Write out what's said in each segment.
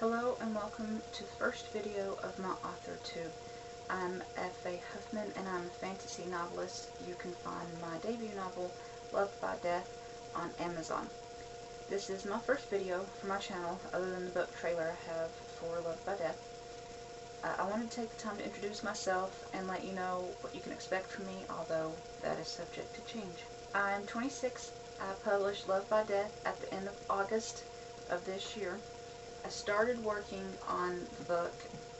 Hello and welcome to the first video of my AuthorTube. I'm F.A. Huffman and I'm a fantasy novelist. You can find my debut novel, Loved by Death, on Amazon. This is my first video for my channel other than the book trailer I have for Loved by Death. I wanted to take the time to introduce myself and let you know what you can expect from me, although that is subject to change. I'm 26. I published Loved by Death at the end of August of this year. I started working on the book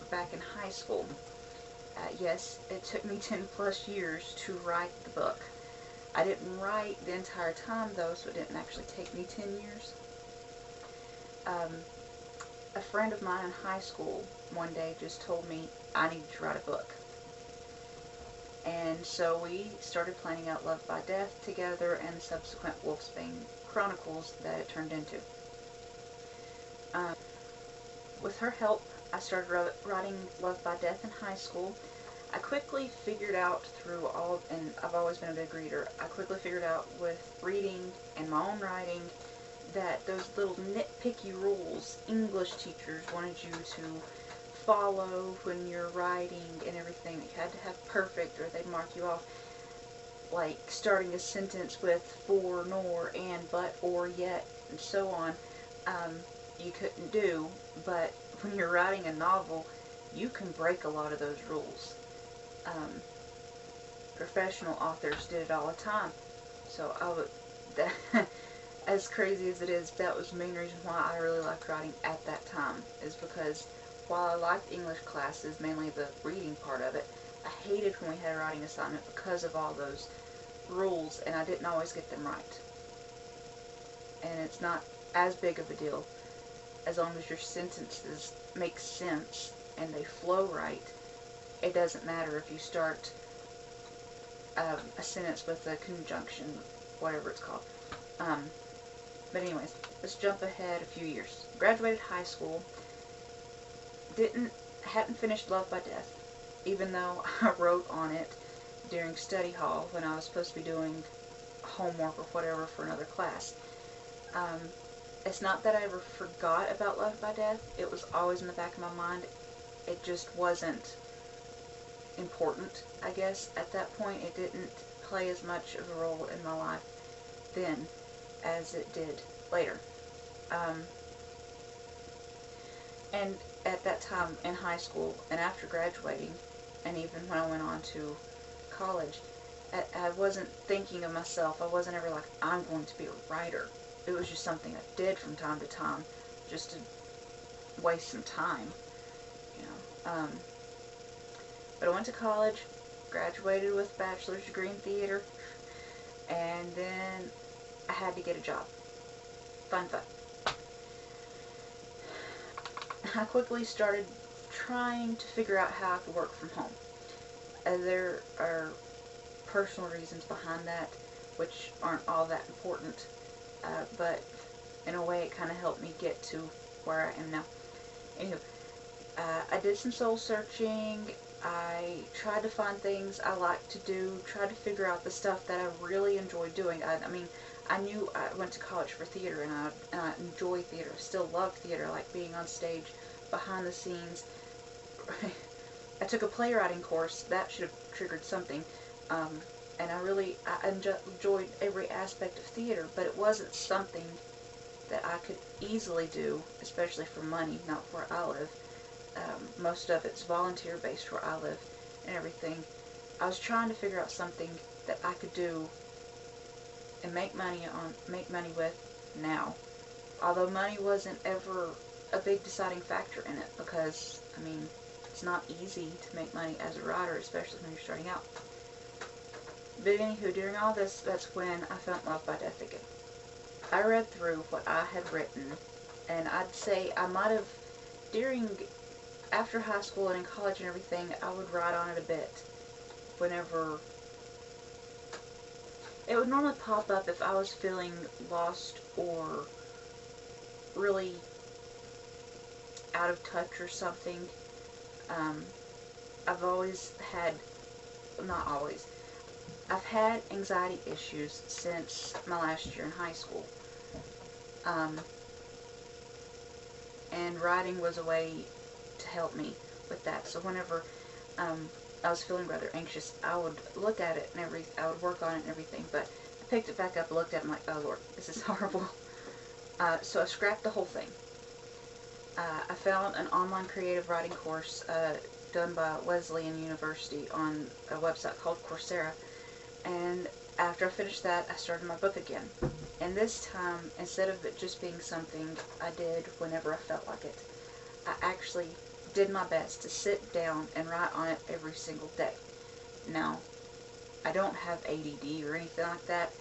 back in high school. Yes, it took me 10 plus years to write the book. I didn't write the entire time though, so it didn't actually take me 10 years. A friend of mine in high school one day just told me I needed to write a book. And so we started planning out Loved by Death together and the subsequent Wolfsbane Chronicles that it turned into. With her help, I started writing Loved by Death in high school. I quickly figured out through all, and I've always been a big reader, I quickly figured out with reading and my own writing that those little nitpicky rules English teachers wanted you to follow when you're writing and everything, that you had to have perfect or they'd mark you off, like starting a sentence with for, nor, and, but, or, yet, and so on. You couldn't do, but when you're writing a novel, you can break a lot of those rules. Professional authors did it all the time. So I would, as crazy as it is, that was the main reason why I really liked writing at that time, is because while I liked English classes, mainly the reading part of it, I hated when we had a writing assignment because of all those rules, and I didn't always get them right. And it's not as big of a deal as long as your sentences make sense and they flow right. It doesn't matter if you start a sentence with a conjunction, whatever it's called. But anyways, let's jump ahead a few years. Graduated high school. Hadn't finished Loved by Death, even though I wrote on it during study hall when I was supposed to be doing homework or whatever for another class. It's not that I ever forgot about Loved by Death. It was always in the back of my mind. It just wasn't important, I guess. At that point, it didn't play as much of a role in my life then as it did later. And at that time in high school and after graduating, and even when I went on to college, I wasn't thinking of myself. I wasn't ever like, I'm going to be a writer. It was just something I did from time to time, just to waste some time, you know. But I went to college, graduated with a bachelor's degree in theater, and then I had to get a job. Fun. I quickly started trying to figure out how I could work from home. There are personal reasons behind that, which aren't all that important. But in a way it kind of helped me get to where I am now. Anywho, I did some soul searching. I tried to find things I like to do, tried to figure out the stuff that I really enjoy doing. I mean, I knew I went to college for theater, and I enjoy theater. I still love theater. I like being on stage, behind the scenes. I took a playwriting course. That should have triggered something. And I enjoyed every aspect of theater, but it wasn't something that I could easily do, especially for money, not where I live. Most of it's volunteer-based where I live and everything. I was trying to figure out something that I could do and make money with now. Although money wasn't ever a big deciding factor in it, because, I mean, it's not easy to make money as a writer, especially when you're starting out. But anywho, during all this, that's when I fell in love by death again. I read through what I had written, and I'd say I might have, after high school and in college and everything, I would write on it a bit. Whenever, it would normally pop up if I was feeling lost or really out of touch or something. I've always had, not always, I've had anxiety issues since my last year in high school. and writing was a way to help me with that. So whenever I was feeling rather anxious, I would look at it and I would work on it and everything, but I picked it back up and looked at it and I'm like, oh Lord, this is horrible. So I scrapped the whole thing. I found an online creative writing course done by Wesleyan University on a website called Coursera, and after I finished that, I started my book again. And this time, instead of it just being something I did whenever I felt like it, I actually did my best to sit down and write on it every single day. Now, I don't have ADD or anything like that.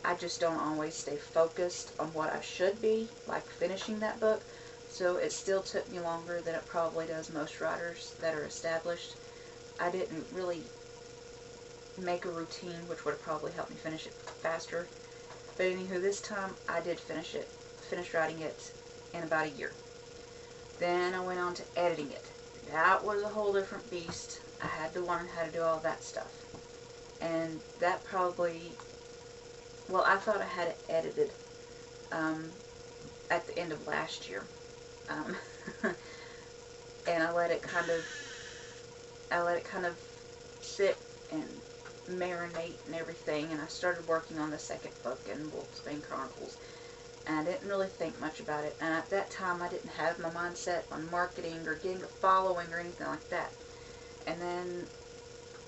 I just don't always stay focused on what I should be, like finishing that book. So it still took me longer than it probably does most writers that are established. I didn't really make a routine, which would have probably helped me finish it faster. But anywho, this time I did finish writing it in about a year. Then I went on to editing it. That was a whole different beast. I had to learn how to do all that stuff. And that probably, well, I thought I had it edited at the end of last year. And I let it kind of sit and marinate and everything, and I started working on the second book in Wolfsbane Chronicles, and I didn't really think much about it, and at that time I didn't have my mindset on marketing or getting a following or anything like that. And then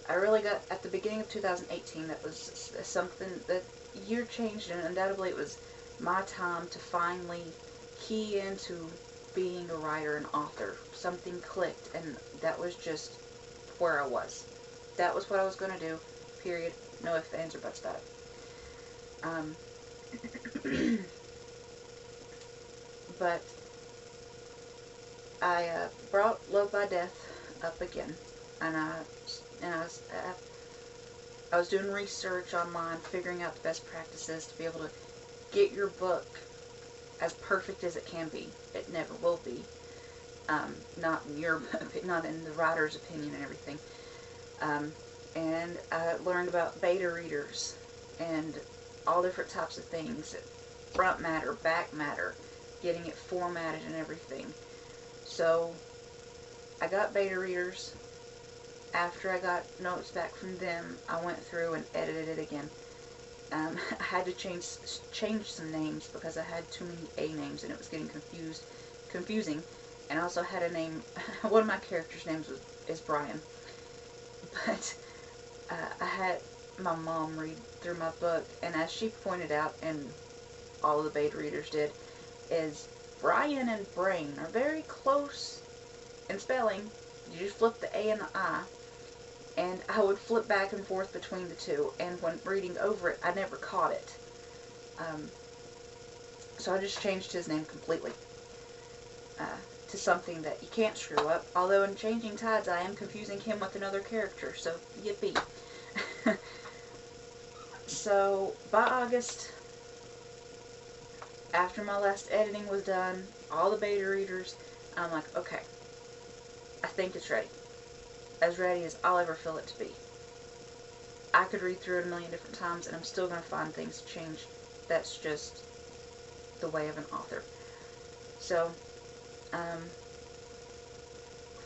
I really got, at the beginning of 2018, that was something, that year changed, and undoubtedly it was my time to finally key into being a writer and author. Something clicked, and that was just where I was. That was what I was going to do, period. No ifs, ands, or buts about it. But I brought Love by Death up again, and I was doing research online, figuring out the best practices to be able to get your book as perfect as it can be. It never will be. Not in the writer's opinion and everything. And I learned about beta readers and all different types of things. Front matter, back matter, getting it formatted and everything. So I got beta readers. After I got notes back from them, I went through and edited it again. I had to change some names because I had too many A names and it was getting confusing. And I also had a name, one of my characters' names is Brian. But I had my mom read through my book, and as she pointed out, and all of the beta readers did, is Brian and Brain are very close in spelling. You just flip the A and the I. And I would flip back and forth between the two, and when reading over it, I never caught it. So I just changed his name completely to something that you can't screw up. Although in Changing Tides, I am confusing him with another character, so yippee. So by August, after my last editing was done, all the beta readers, I'm like, okay, I think it's ready. As ready as I'll ever feel it to be. I could read through it a million different times and I'm still going to find things to change. That's just the way of an author. So,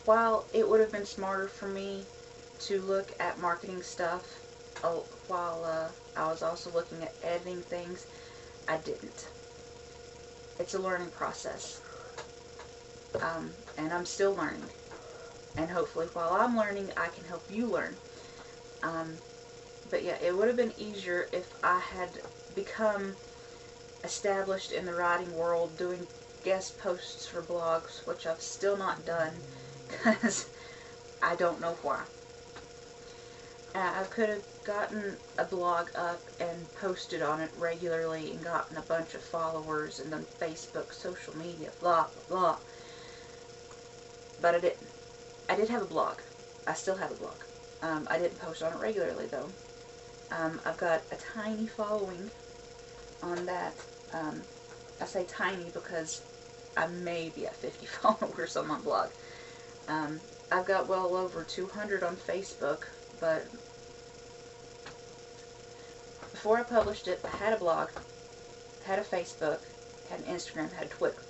while it would have been smarter for me to look at marketing stuff while I was also looking at editing things, I didn't. It's a learning process. And I'm still learning. And hopefully while I'm learning, I can help you learn. But yeah, it would have been easier if I had become established in the writing world, doing guest posts for blogs, which I've still not done, because I don't know why. I could have gotten a blog up and posted on it regularly and gotten a bunch of followers and done Facebook, social media, blah, blah, blah. But I didn't. I did have a blog. I still have a blog. I didn't post on it regularly, though. I've got a tiny following on that. I say tiny because I may be at 50 followers on my blog. I've got well over 200 on Facebook, but before I published it, I had a blog, had a Facebook, had an Instagram, had a Twitter.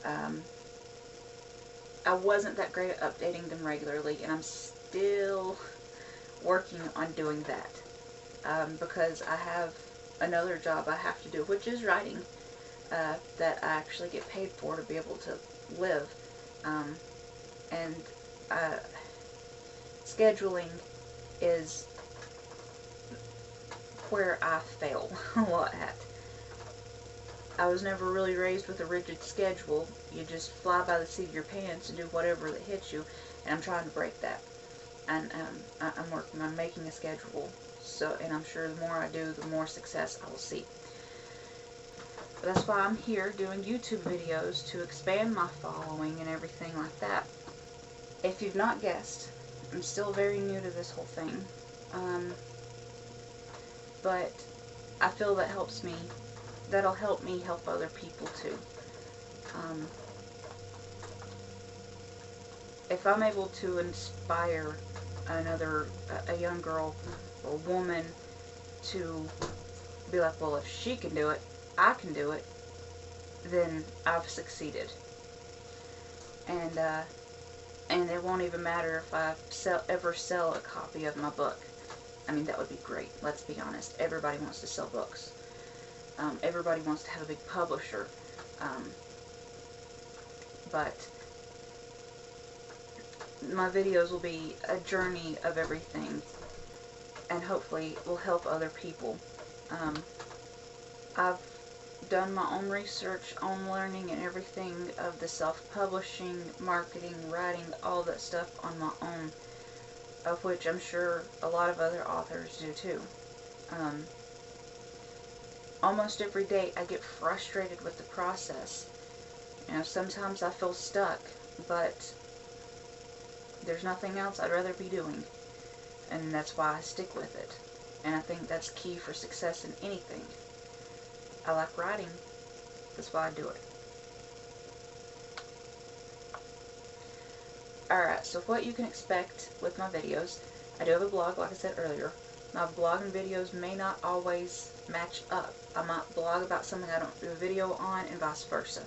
I wasn't that great at updating them regularly, and I'm still working on doing that, because I have another job I have to do, which is writing, that I actually get paid for to be able to live, and scheduling is where I fail a lot at. I was never really raised with a rigid schedule. You just fly by the seat of your pants and do whatever that hits you, and I'm trying to break that. And I'm working on making a schedule, so, and I'm sure the more I do, the more success I will see. But that's why I'm here doing YouTube videos, to expand my following and everything like that. If you've not guessed, I'm still very new to this whole thing, but I feel that helps me. That'll help me help other people too. If I'm able to inspire a young girl or woman to be like, well, if she can do it, I can do it, then I've succeeded. And it won't even matter if I ever sell a copy of my book. I mean, that would be great. Let's be honest. Everybody wants to sell books. Everybody wants to have a big publisher. But my videos will be a journey of everything, and hopefully will help other people. I've done my own research on learning and everything of the self-publishing, marketing, writing, all that stuff on my own, of which I'm sure a lot of other authors do too. Almost every day I get frustrated with the process. You know, sometimes I feel stuck, but there's nothing else I'd rather be doing, and that's why I stick with it. And I think that's key for success in anything. I like writing. That's why I do it. Alright, so what you can expect with my videos. I do have a blog, like I said earlier. My blog and videos may not always match up. I might blog about something I don't do a video on, and vice versa.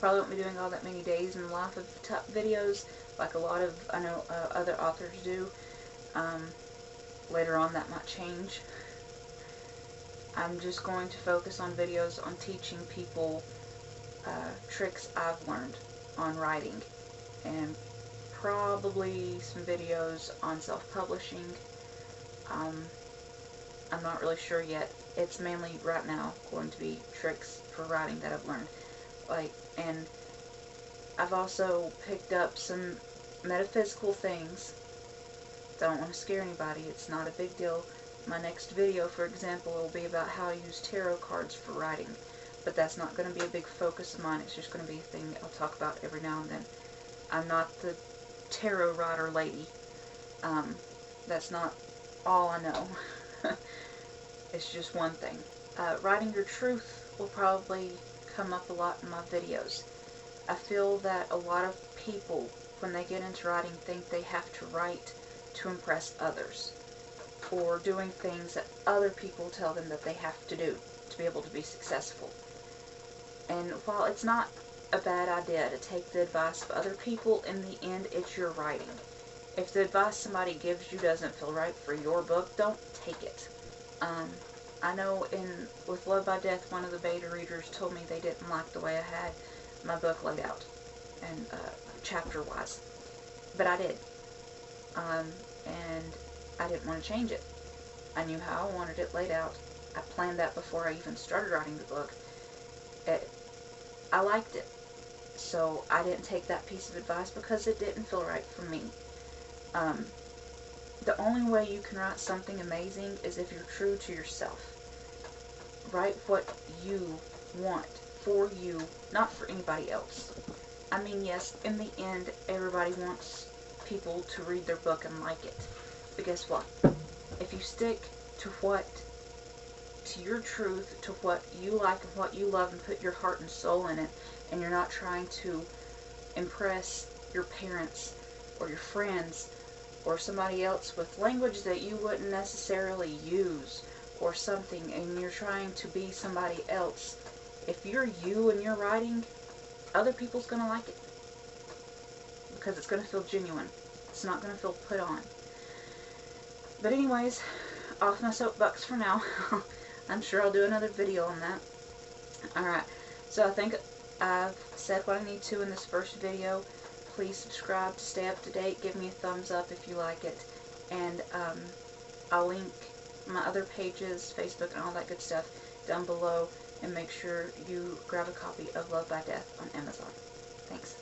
Probably won't be doing all that many days in the life of top videos, like a lot of, I know, other authors do. Later on that might change. I'm just going to focus on videos on teaching people tricks I've learned on writing, and probably some videos on self-publishing. I'm not really sure yet. It's mainly right now going to be tricks for writing that I've learned. And I've also picked up some metaphysical things. Don't want to scare anybody. It's not a big deal. My next video, for example, will be about how I use tarot cards for writing. But that's not going to be a big focus of mine. It's just going to be a thing I'll talk about every now and then. I'm not the tarot writer lady. That's not all I know. It's just one thing. Writing your truth will probably come up a lot in my videos. I feel that a lot of people, when they get into writing, think they have to write to impress others, or doing things that other people tell them that they have to do to be able to be successful. And while it's not a bad idea to take the advice of other people, in the end it's your writing. If the advice somebody gives you doesn't feel right for your book, don't take it. I know with Love by Death, one of the beta readers told me they didn't like the way I had my book laid out, and chapter-wise. But I did. And I didn't want to change it. I knew how I wanted it laid out. I planned that before I even started writing the book. I liked it. So I didn't take that piece of advice because it didn't feel right for me. The only way you can write something amazing is if you're true to yourself. Write what you want for you, not for anybody else. I mean, yes, in the end, everybody wants people to read their book and like it. But guess what? If you stick to your truth, to what you like and what you love, and put your heart and soul in it, and you're not trying to impress your parents or your friends or somebody else with language that you wouldn't necessarily use or something, and you're trying to be somebody else, if you're you and you're writing, other people's going to like it. Because it's going to feel genuine. It's not going to feel put on. But anyways, off my soapbox for now. I'm sure I'll do another video on that. Alright, so I think I've said what I need to in this first video. Please subscribe to stay up to date. Give me a thumbs up if you like it. And I'll link my other pages, Facebook and all that good stuff down below. And make sure you grab a copy of Love by Death on Amazon. Thanks.